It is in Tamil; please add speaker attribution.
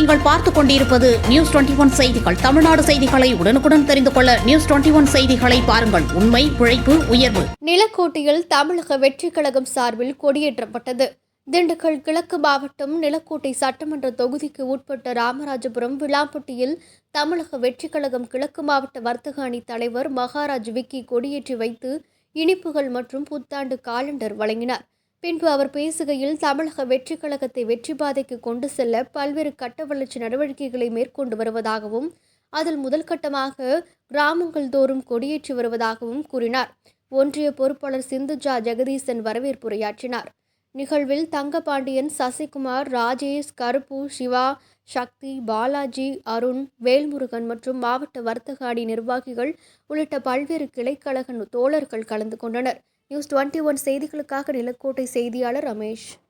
Speaker 1: நீங்கள் பார்த்துக் கொண்டிருப்பது News21 செய்திகள். தமிழ்நாடு செய்திகளை உடனுக்குடன் தெரிந்து கொள்ள News21 செய்திகளை பாருங்கள். உண்மை, உழைப்பு, உயர்வு.
Speaker 2: நிலக்கோட்டையில் தமிழக வெற்றிக் கழகம் சார்பில் கொடியேற்றப்பட்டது. திண்டுக்கல் கிழக்கு மாவட்டம் நிலக்கோட்டை சட்டமன்ற தொகுதிக்கு உட்பட்ட ராமராஜபுரம் விளாம்பட்டியில் தமிழக வெற்றிக் கழகம் கிழக்கு மாவட்ட வர்த்தக அணி தலைவர் மகாராஜ் விக்கி கொடியேற்றி வைத்து இனிப்புகள் மற்றும் புத்தாண்டு காலண்டர் வழங்கினார். பின்பு அவர் பேசுகையில் தமிழக வெற்றிக் கழகத்தை வெற்றி பாதைக்கு கொண்டு செல்ல பல்வேறு கட்ட வளர்ச்சி நடவடிக்கைகளை மேற்கொண்டு வருவதாகவும் அதில் முதல் கட்டமாக கிராமங்கள் தோறும் கொடியேற்றி வருவதாகவும் கூறினார். ஒன்றிய பொறுப்பாளர் சிந்துஜா ஜெகதீசன் வரவேற்புரையாற்றினார். நிகழ்வில் தங்கபாண்டியன், சசிகுமார், ராஜேஷ், கருப்பு, சிவா, சக்தி, பாலாஜி, அருண், வேல்முருகன் மற்றும் மாவட்ட வர்த்தக அணி நிர்வாகிகள் உள்ளிட்ட பல்வேறு கிளைக்கழக தோழர்கள் கலந்து கொண்டனர். News21 செய்திகளுக்காக நிலக்கோட்டை செய்தியாளர் ரமேஷ்.